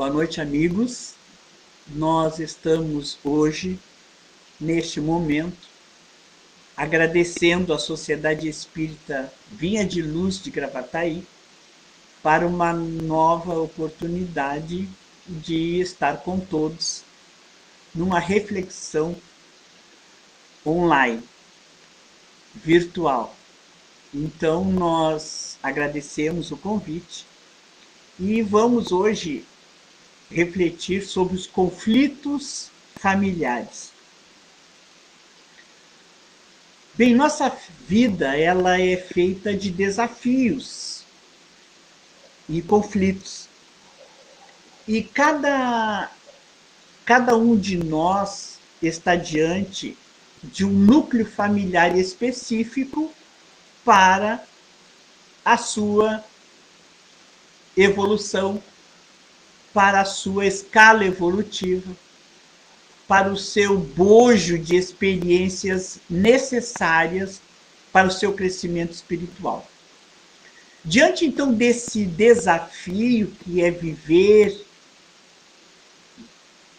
Boa noite, amigos. Nós estamos hoje, neste momento, agradecendo à Sociedade Espírita Vinha de Luz de Gravataí para uma nova oportunidade de estar com todos numa reflexão online, virtual. Então, nós agradecemos o convite e vamos hoje refletir sobre os conflitos familiares. Bem, nossa vida ela é feita de desafios e conflitos. E cada um de nós está diante de um núcleo familiar específico para a sua evolução, para a sua escala evolutiva, para o seu bojo de experiências necessárias para o seu crescimento espiritual. Diante, então, desse desafio que é viver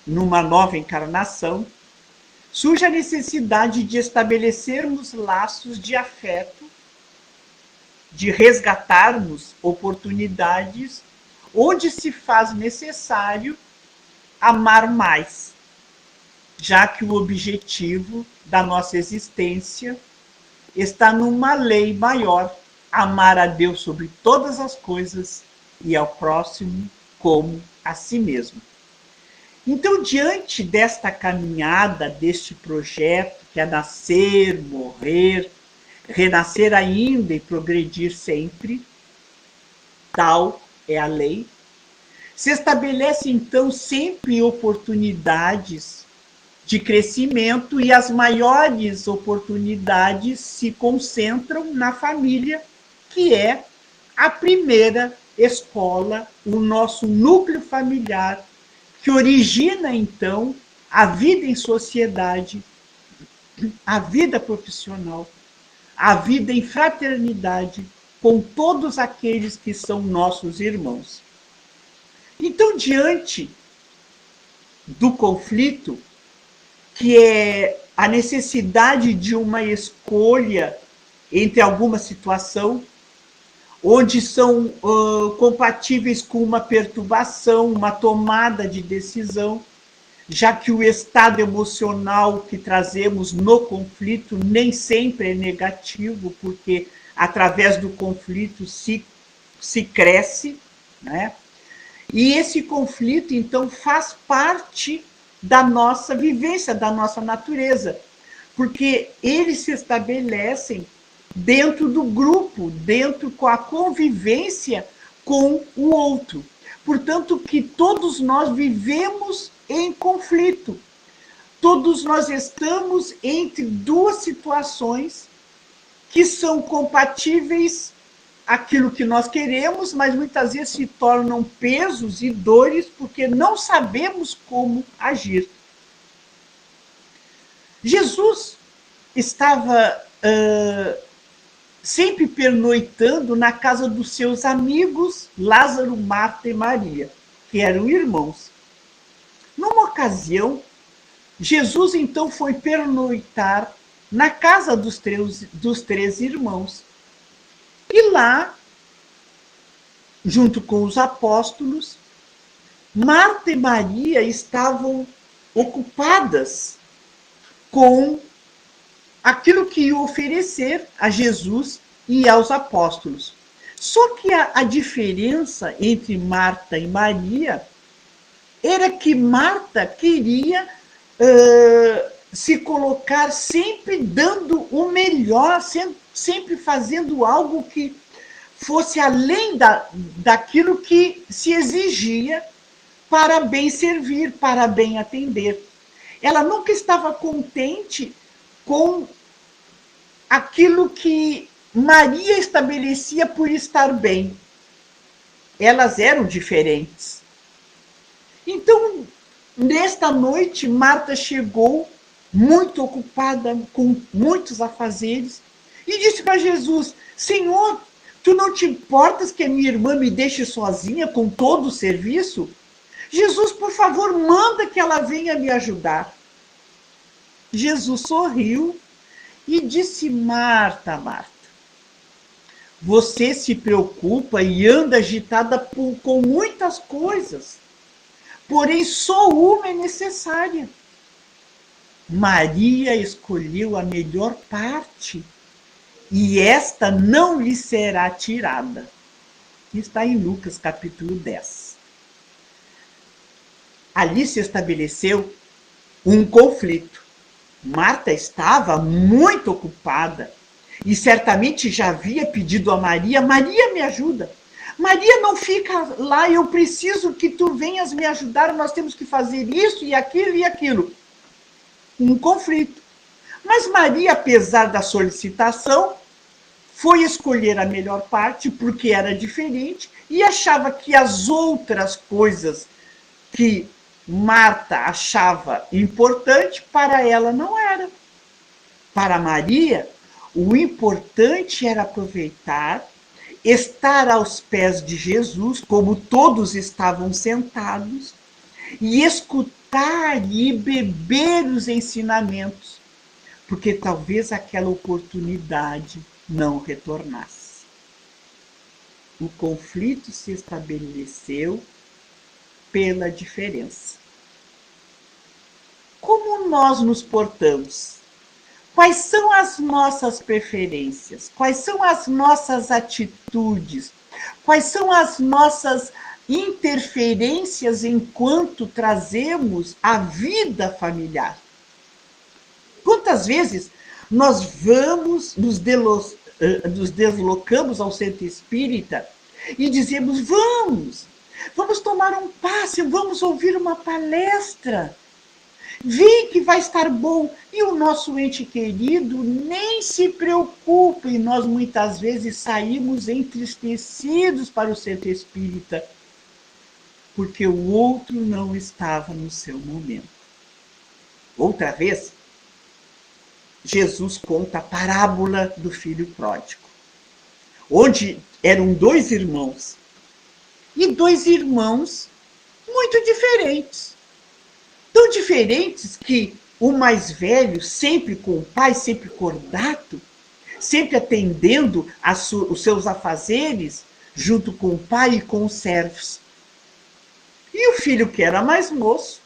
numa nova encarnação, surge a necessidade de estabelecermos laços de afeto, de resgatarmos oportunidades onde se faz necessário amar mais, já que o objetivo da nossa existência está numa lei maior, amar a Deus sobre todas as coisas e ao próximo como a si mesmo. Então, diante desta caminhada, deste projeto que é nascer, morrer, renascer ainda e progredir sempre, tal é a lei, se estabelece então sempre oportunidades de crescimento e as maiores oportunidades se concentram na família, que é a primeira escola, o nosso núcleo familiar, que origina então a vida em sociedade, a vida profissional, a vida em fraternidade com todos aqueles que são nossos irmãos. Então, diante do conflito, que é a necessidade de uma escolha entre alguma situação, onde são compatíveis com uma perturbação, uma tomada de decisão, já que o estado emocional que trazemos no conflito nem sempre é negativo, porque através do conflito se cresce, né? E esse conflito, então, faz parte da nossa vivência, da nossa natureza, porque eles se estabelecem dentro do grupo, dentro com a convivência com o outro. Portanto, que todos nós vivemos em conflito. Todos nós estamos entre duas situações que são compatíveis aquilo que nós queremos, mas muitas vezes se tornam pesos e dores porque não sabemos como agir. Jesus estava sempre pernoitando na casa dos seus amigos Lázaro, Marta e Maria, que eram irmãos. Numa ocasião, Jesus então foi pernoitar na casa dos três irmãos. E lá, junto com os apóstolos, Marta e Maria estavam ocupadas com aquilo que ia oferecer a Jesus e aos apóstolos. Só que a diferença entre Marta e Maria era que Marta queria se colocar sempre dando o melhor, sempre fazendo algo que fosse além daquilo que se exigia para bem servir, para bem atender. Ela nunca estava contente com aquilo que Maria estabelecia por estar bem. Elas eram diferentes. Então, nesta noite, Marta chegou muito ocupada, com muitos afazeres, e disse para Jesus: Senhor, tu não te importas que a minha irmã me deixe sozinha com todo o serviço? Jesus, por favor, manda que ela venha me ajudar. Jesus sorriu e disse: Marta, Marta, você se preocupa e anda agitada com muitas coisas, porém só uma é necessária. Maria escolheu a melhor parte e esta não lhe será tirada. Está em Lucas capítulo 10. Ali se estabeleceu um conflito. Marta estava muito ocupada e certamente já havia pedido a Maria: Maria, me ajuda. Maria, não fica lá, eu preciso que tu venhas me ajudar, nós temos que fazer isso e aquilo e aquilo. Um conflito. Mas Maria, apesar da solicitação, foi escolher a melhor parte porque era diferente e achava que as outras coisas que Marta achava importante, para ela não era. Para Maria, o importante era aproveitar, estar aos pés de Jesus, como todos estavam sentados, e escutar e beber os ensinamentos, porque talvez aquela oportunidade não retornasse. O conflito se estabeleceu pela diferença. Como nós nos portamos? Quais são as nossas preferências? Quais são as nossas atitudes? Quais são as nossas interferências enquanto trazemos a vida familiar? Quantas vezes nós vamos, nos deslocamos ao centro espírita e dizemos: vamos tomar um passe, vamos ouvir uma palestra. Vem que vai estar bom. E o nosso ente querido nem se preocupa. E nós muitas vezes saímos entristecidos para o centro espírita, porque o outro não estava no seu momento. Outra vez, Jesus conta a parábola do filho pródigo, onde eram 2 irmãos. E 2 irmãos muito diferentes. Tão diferentes que o mais velho, sempre com o pai, sempre cordato, sempre atendendo os seus afazeres, junto com o pai e com os servos. E o filho, que era mais moço,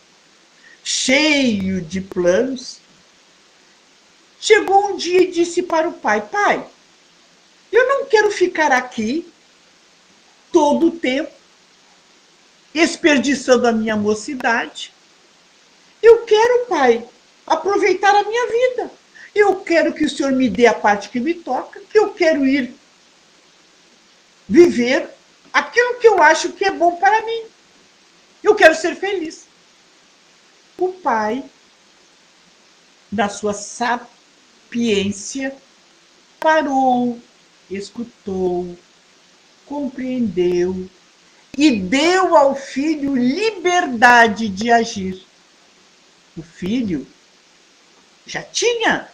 cheio de planos, chegou um dia e disse para o pai: Pai, eu não quero ficar aqui todo o tempo, desperdiçando a minha mocidade. Eu quero, pai, aproveitar a minha vida. Eu quero que o senhor me dê a parte que me toca, que eu quero ir viver aquilo que eu acho que é bom para mim. Eu quero ser feliz. O pai, na sua sapiência, parou, escutou, compreendeu e deu ao filho liberdade de agir. O filho já tinha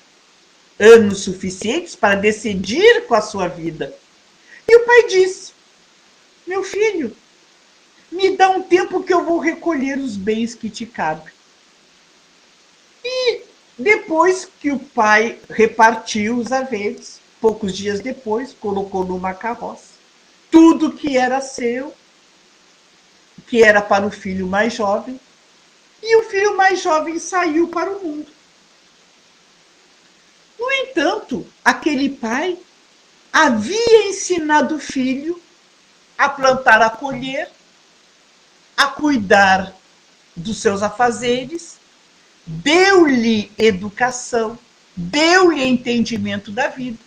anos suficientes para decidir com a sua vida. E o pai disse: Meu filho, me dá um tempo que eu vou recolher os bens que te cabem. E depois que o pai repartiu os haveres, poucos dias depois, colocou numa carroça tudo que era seu, que era para o filho mais jovem, e o filho mais jovem saiu para o mundo. No entanto, aquele pai havia ensinado o filho a plantar, a colher, a cuidar dos seus afazeres, deu-lhe educação, deu-lhe entendimento da vida,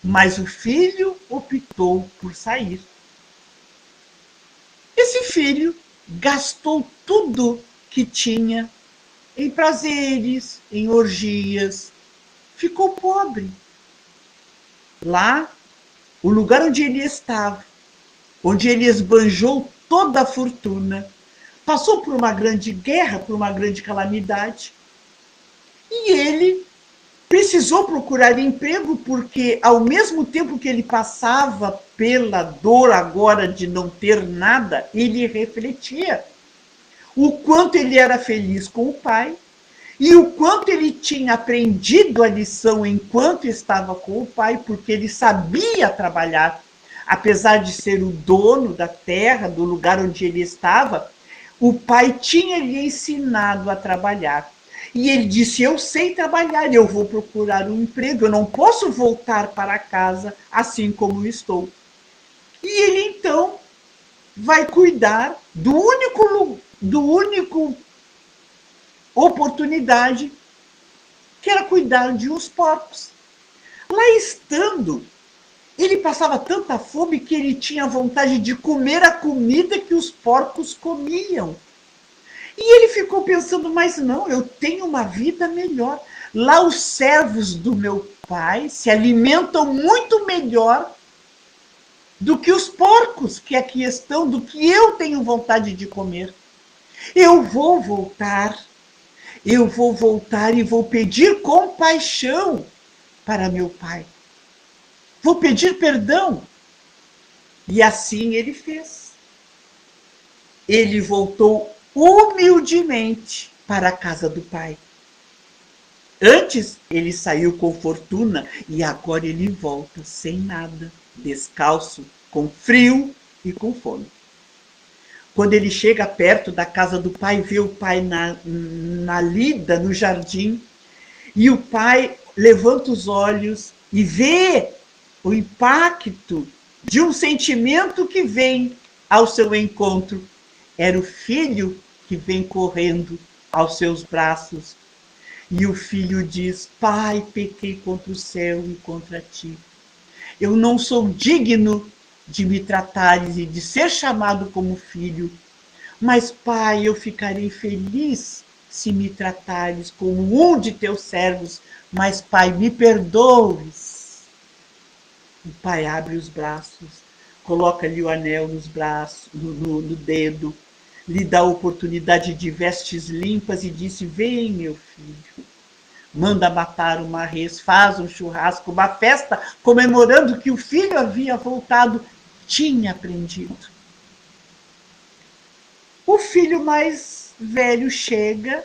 mas o filho optou por sair. Esse filho gastou tudo que tinha em prazeres, em orgias, ficou pobre. Lá, o lugar onde ele estava, onde ele esbanjou toda a fortuna, passou por uma grande guerra, por uma grande calamidade, e ele precisou procurar emprego, porque ao mesmo tempo que ele passava pela dor agora de não ter nada, ele refletia: o quanto ele era feliz com o pai e o quanto ele tinha aprendido a lição enquanto estava com o pai, porque ele sabia trabalhar. Apesar de ser o dono da terra, do lugar onde ele estava, o pai tinha lhe ensinado a trabalhar. E ele disse: eu sei trabalhar, eu vou procurar um emprego, eu não posso voltar para casa assim como estou. E ele então vai cuidar do único oportunidade, que era cuidar de uns porcos. Lá estando, ele passava tanta fome que ele tinha vontade de comer a comida que os porcos comiam. E ele ficou pensando: mas não, eu tenho uma vida melhor. Lá os servos do meu pai se alimentam muito melhor do que os porcos que aqui estão, do que eu tenho vontade de comer. Eu vou voltar e vou pedir compaixão para meu pai. Vou pedir perdão. E assim ele fez. Ele voltou humildemente para a casa do pai. Antes ele saiu com fortuna e agora ele volta sem nada, descalço, com frio e com fome. Quando ele chega perto da casa do pai, vê o pai na lida, no jardim, e o pai levanta os olhos e vê o impacto de um sentimento que vem ao seu encontro. Era o filho que vem correndo aos seus braços. E o filho diz: pai, pequei contra o céu e contra ti. Eu não sou digno de me tratares e de ser chamado como filho. Mas, pai, eu ficarei feliz se me tratares como um de teus servos. Mas, pai, me perdoes. O pai abre os braços, coloca-lhe o anel nos braços, no dedo, lhe dá a oportunidade de vestes limpas e disse: vem, meu filho. Manda matar uma res, faz um churrasco, uma festa, comemorando que o filho havia voltado, tinha aprendido. O filho mais velho chega,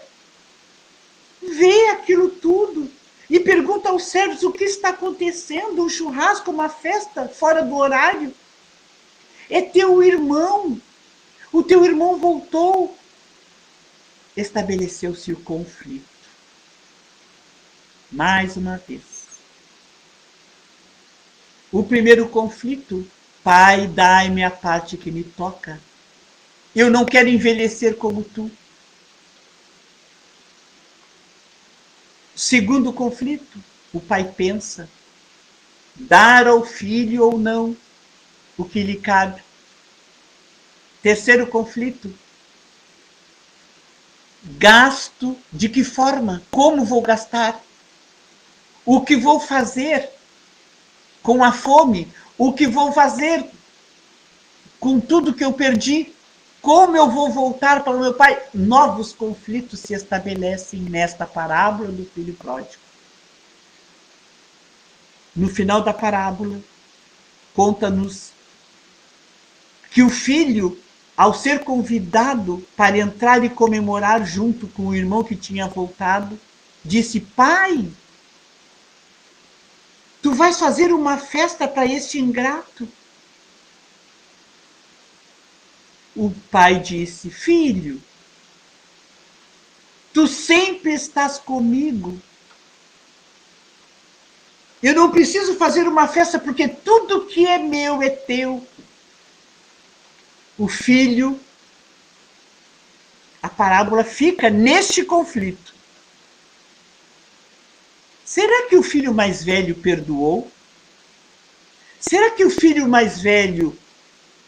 vê aquilo tudo e pergunta aos servos: o que está acontecendo? Um churrasco, uma festa fora do horário? É teu irmão. O teu irmão voltou. Estabeleceu-se o conflito. Mais uma vez. O primeiro conflito: pai, dai-me a parte que me toca. Eu não quero envelhecer como tu. Segundo conflito: o pai pensa: dar ao filho ou não o que lhe cabe. Terceiro conflito: gasto de que forma? Como vou gastar? O que vou fazer com a fome? O que vou fazer com tudo que eu perdi? Como eu vou voltar para o meu pai? Novos conflitos se estabelecem nesta parábola do filho pródigo. No final da parábola, conta-nos que o filho, ao ser convidado para entrar e comemorar junto com o irmão que tinha voltado, disse: pai, tu vais fazer uma festa para este ingrato? O pai disse: filho, tu sempre estás comigo. Eu não preciso fazer uma festa porque tudo que é meu é teu. O filho, a parábola fica neste conflito. Será que o filho mais velho perdoou? Será que o filho mais velho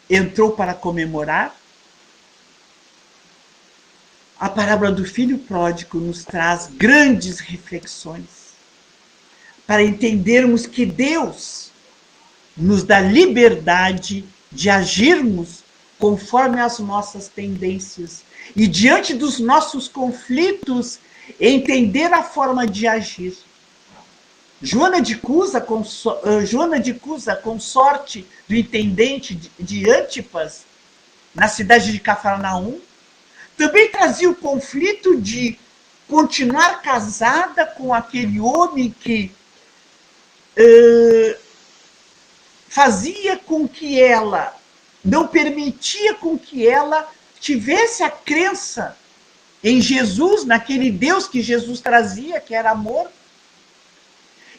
entrou para comemorar? A parábola do filho pródigo nos traz grandes reflexões para entendermos que Deus nos dá liberdade de agirmos conforme as nossas tendências e, diante dos nossos conflitos, entender a forma de agir. Joana de Cusa, consorte do intendente de Antipas, na cidade de Cafarnaum, também trazia o conflito de continuar casada com aquele homem que fazia com que ela, não permitia com que ela tivesse a crença em Jesus, naquele Deus que Jesus trazia, que era amor.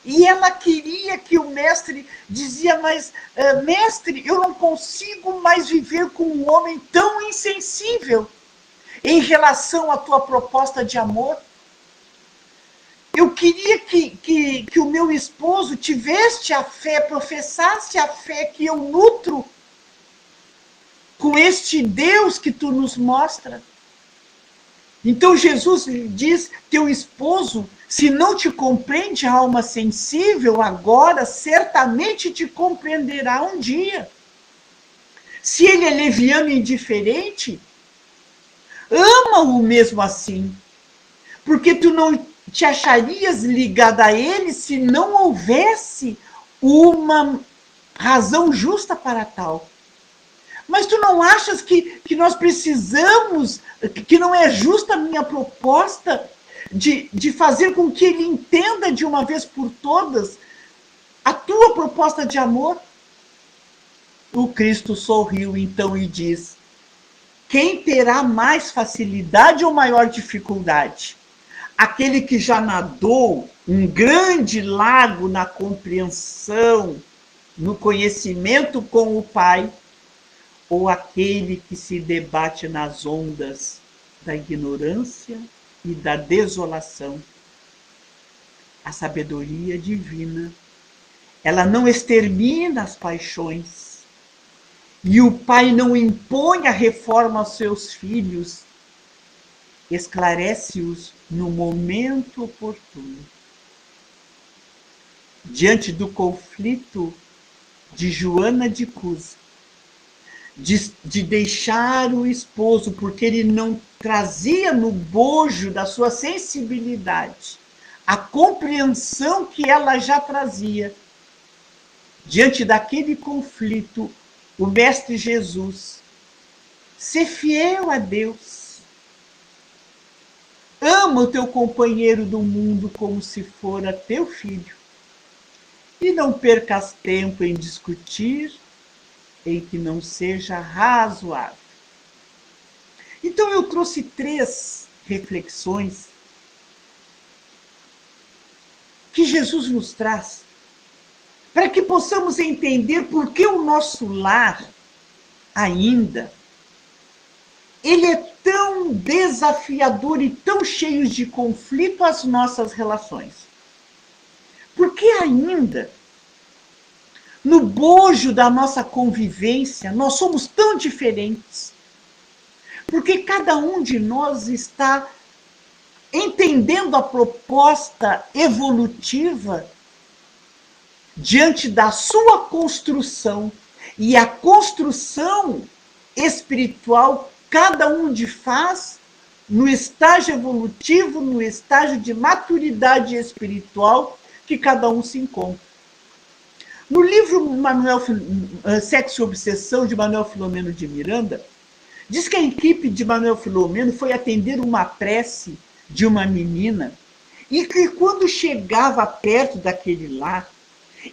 E ela queria que o mestre dizia, mas mestre, eu não consigo mais viver com um homem tão insensível em relação à tua proposta de amor. Eu queria que o meu esposo tivesse a fé, professasse a fé que eu nutro com este Deus que tu nos mostra. Então Jesus diz, teu esposo, se não te compreende a alma sensível agora, certamente te compreenderá um dia. Se ele é leviano e indiferente, ama-o mesmo assim, porque tu não te acharias ligada a ele se não houvesse uma razão justa para tal. Mas tu não achas que nós precisamos, que não é justa a minha proposta de fazer com que ele entenda de uma vez por todas a tua proposta de amor? O Cristo sorriu então e diz, quem terá mais facilidade ou maior dificuldade? Aquele que já nadou um grande lago na compreensão, no conhecimento com o Pai, ou aquele que se debate nas ondas da ignorância e da desolação? A sabedoria divina, ela não extermina as paixões, e o Pai não impõe a reforma aos seus filhos, esclarece-os no momento oportuno. Diante do conflito de Joana de Cusa, de deixar o esposo, porque ele não trazia no bojo da sua sensibilidade a compreensão que ela já trazia. Diante daquele conflito, o Mestre Jesus, ser fiel a Deus, ama o teu companheiro do mundo como se fora teu filho, e não percas tempo em discutir em que não seja razoável. Então eu trouxe 3 reflexões que Jesus nos traz para que possamos entender por que o nosso lar ainda ele é tão desafiador e tão cheio de conflito às nossas relações. Porque ainda no bojo da nossa convivência, nós somos tão diferentes. Porque cada um de nós está entendendo a proposta evolutiva diante da sua construção. E a construção espiritual, cada um de faz no estágio evolutivo, no estágio de maturidade espiritual que cada um se encontra. No livro Sexo e Obsessão, de Manuel Filomeno de Miranda, diz que a equipe de Manuel Filomeno foi atender uma prece de uma menina e que quando chegava perto daquele lar,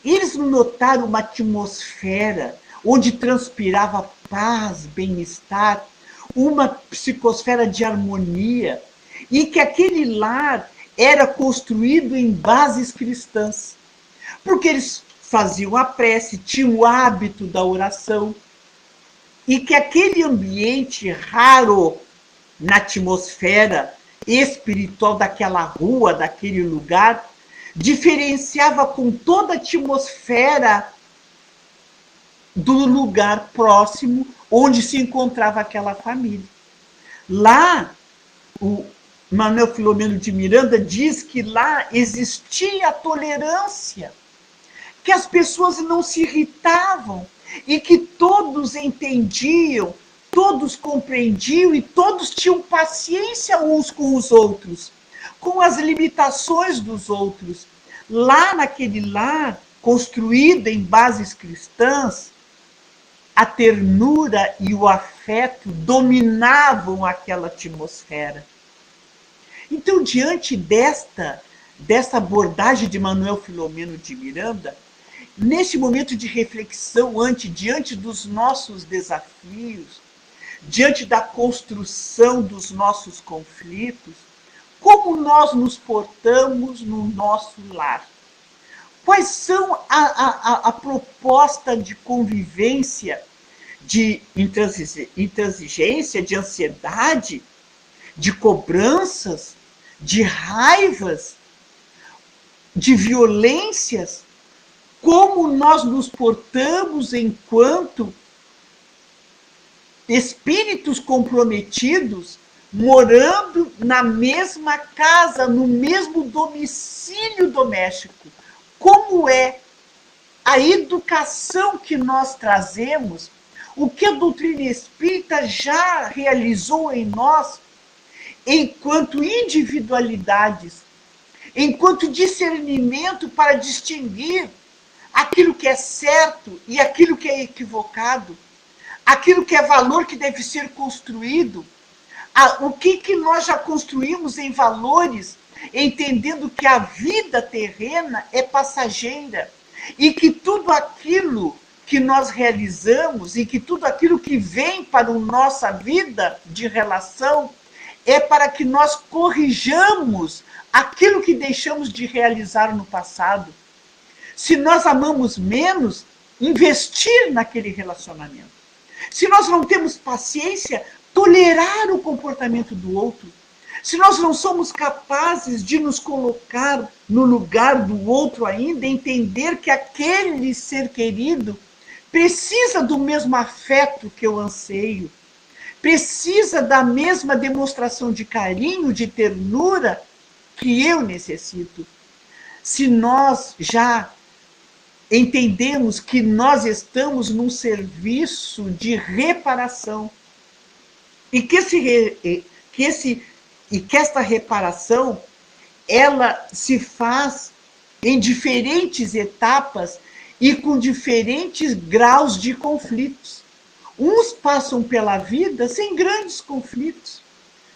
eles notaram uma atmosfera onde transpirava paz, bem-estar, uma psicosfera de harmonia, e que aquele lar era construído em bases cristãs, porque eles faziam a prece, tinham o hábito da oração, e que aquele ambiente raro na atmosfera espiritual daquela rua, daquele lugar, diferenciava com toda a atmosfera do lugar próximo onde se encontrava aquela família. Lá, o Manuel Filomeno de Miranda diz que lá existia a tolerância, que as pessoas não se irritavam e que todos entendiam, todos compreendiam e todos tinham paciência uns com os outros, com as limitações dos outros. Lá naquele lar, construído em bases cristãs, a ternura e o afeto dominavam aquela atmosfera. Então, diante desta abordagem de Manuel Filomeno de Miranda, neste momento de reflexão, diante dos nossos desafios, diante da construção dos nossos conflitos, como nós nos portamos no nosso lar? Quais são a proposta de convivência, de intransigência, de ansiedade, de cobranças, de raivas, de violências? Como nós nos portamos enquanto espíritos comprometidos, morando na mesma casa, no mesmo domicílio doméstico? Como é a educação que nós trazemos, o que a doutrina espírita já realizou em nós, enquanto individualidades, enquanto discernimento para distinguir aquilo que é certo e aquilo que é equivocado, aquilo que é valor que deve ser construído, o que nós já construímos em valores, entendendo que a vida terrena é passageira e que tudo aquilo que nós realizamos e que tudo aquilo que vem para a nossa vida de relação é para que nós corrijamos aquilo que deixamos de realizar no passado. Se nós amamos menos, investir naquele relacionamento. Se nós não temos paciência, tolerar o comportamento do outro. Se nós não somos capazes de nos colocar no lugar do outro ainda, entender que aquele ser querido precisa do mesmo afeto que eu anseio, precisa da mesma demonstração de carinho, de ternura que eu necessito. Se nós já entendemos que nós estamos num serviço de reparação e que esta reparação ela se faz em diferentes etapas e com diferentes graus de conflitos. Uns passam pela vida sem grandes conflitos,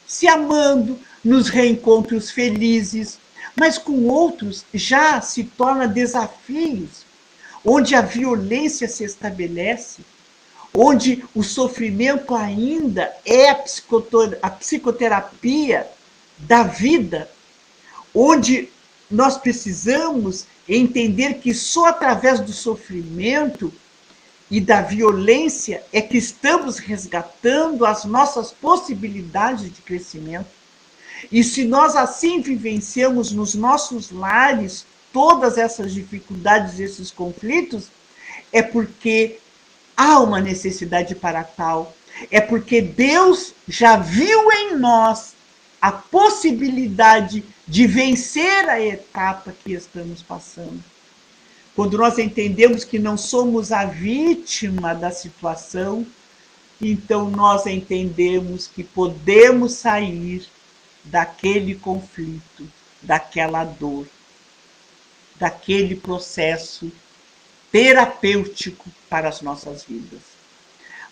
se amando, nos reencontros felizes, mas com outros já se torna desafios, onde a violência se estabelece, onde o sofrimento ainda é a psicoterapia da vida, onde nós precisamos entender que só através do sofrimento e da violência é que estamos resgatando as nossas possibilidades de crescimento. E se nós assim vivenciamos nos nossos lares todas essas dificuldades, esses conflitos, é porque há uma necessidade para tal. É porque Deus já viu em nós a possibilidade de vencer a etapa que estamos passando. Quando nós entendemos que não somos a vítima da situação, então nós entendemos que podemos sair daquele conflito, daquela dor, daquele processo terapêutico para as nossas vidas.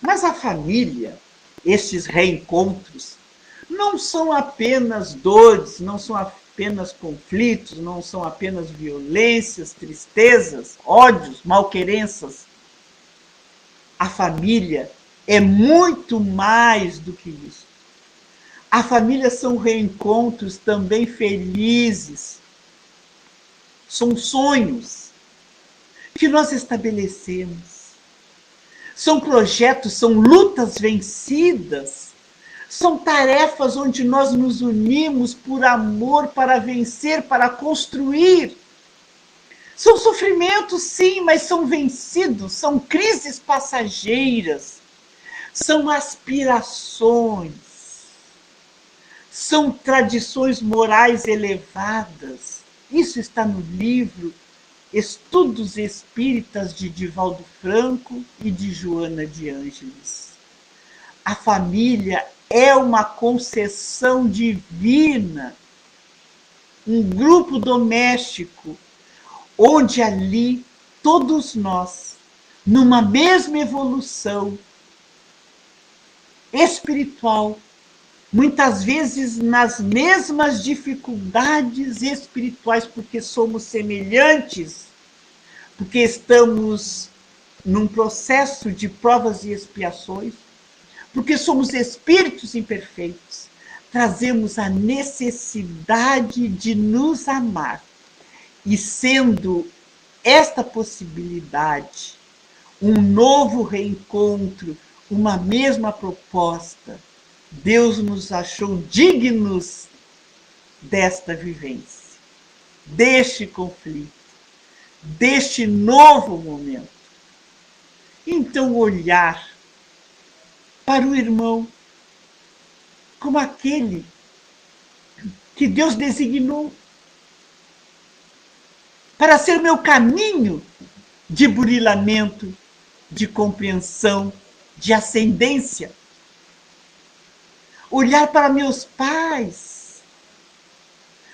Mas a família, estes reencontros, não são apenas dores, não são apenas conflitos, não são apenas violências, tristezas, ódios, malquerenças. A família é muito mais do que isso. A família são reencontros também felizes. São sonhos que nós estabelecemos. São projetos, são lutas vencidas. São tarefas onde nós nos unimos por amor para vencer, para construir. São sofrimentos, sim, mas são vencidos. São crises passageiras. São aspirações. São tradições morais elevadas. Isso está no livro Estudos Espíritas de Divaldo Franco e de Joana de Ângeles. A família é uma concessão divina, um grupo doméstico, onde ali todos nós numa mesma evolução espiritual, muitas vezes nas mesmas dificuldades espirituais, porque somos semelhantes, porque estamos num processo de provas e expiações, porque somos espíritos imperfeitos, trazemos a necessidade de nos amar. E sendo esta possibilidade um novo reencontro, uma mesma proposta, Deus nos achou dignos desta vivência, deste conflito, deste novo momento. Então, olhar para o irmão como aquele que Deus designou para ser meu caminho de burilamento, de compreensão, de ascendência. Olhar para meus pais,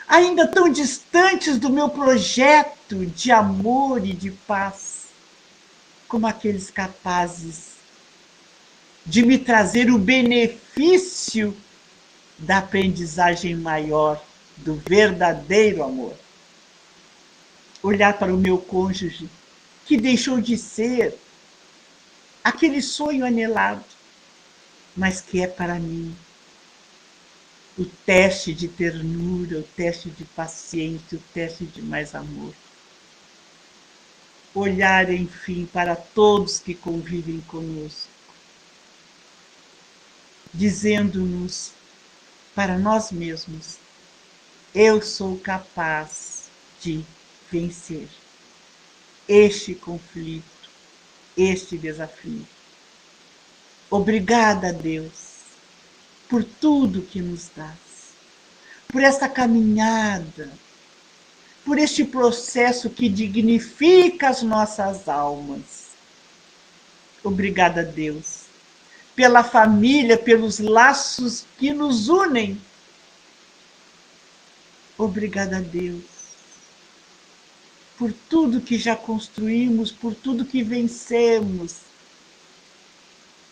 ainda tão distantes do meu projeto de amor e de paz, como aqueles capazes de me trazer o benefício da aprendizagem maior, do verdadeiro amor. Olhar para o meu cônjuge, que deixou de ser aquele sonho anelado, mas que é para mim o teste de ternura, o teste de paciência, o teste de mais amor. Olhar, enfim, para todos que convivem conosco, dizendo-nos para nós mesmos: eu sou capaz de vencer este conflito, este desafio. Obrigada, Deus, por tudo que nos dás, por esta caminhada, por este processo que dignifica as nossas almas. Obrigada, Deus, pela família, pelos laços que nos unem. Obrigada, Deus, por tudo que já construímos, por tudo que vencemos,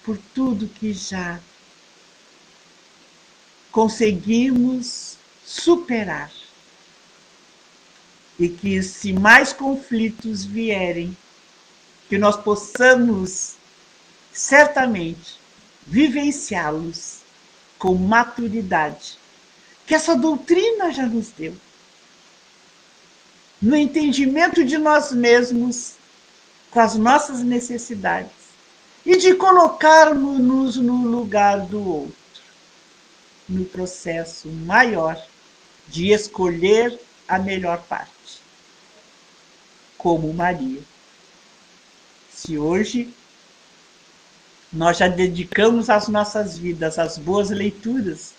por tudo que já conseguimos superar. E que, se mais conflitos vierem, que nós possamos certamente vivenciá-los com maturidade, que essa doutrina já nos deu, no entendimento de nós mesmos, com as nossas necessidades, e de colocarmos-nos no lugar do outro, no processo maior de escolher a melhor parte. Como Maria. Se hoje nós já dedicamos as nossas vidas às boas leituras,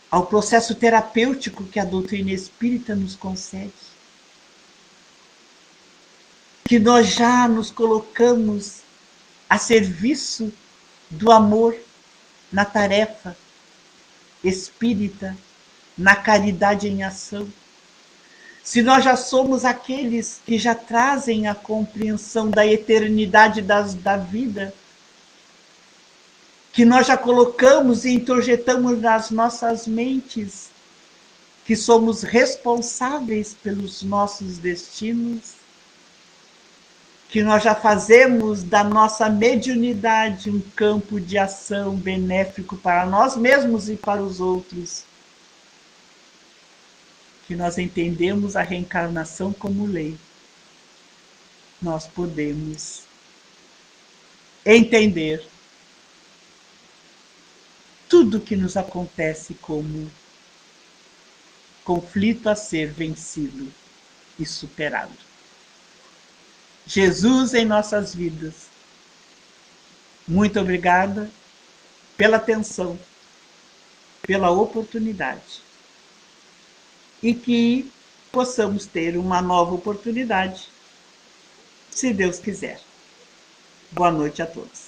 ao processo terapêutico que a doutrina espírita nos concede, que nós já nos colocamos a serviço do amor na tarefa espírita, na caridade em ação, se nós já somos aqueles que já trazem a compreensão da eternidade da vida, que nós já colocamos e introjetamos nas nossas mentes, que somos responsáveis pelos nossos destinos, que nós já fazemos da nossa mediunidade um campo de ação benéfico para nós mesmos e para os outros, que nós entendemos a reencarnação como lei, nós podemos entender tudo que nos acontece como conflito a ser vencido e superado. Jesus em nossas vidas, muito obrigada pela atenção, pela oportunidade. E que possamos ter uma nova oportunidade, se Deus quiser. Boa noite a todos.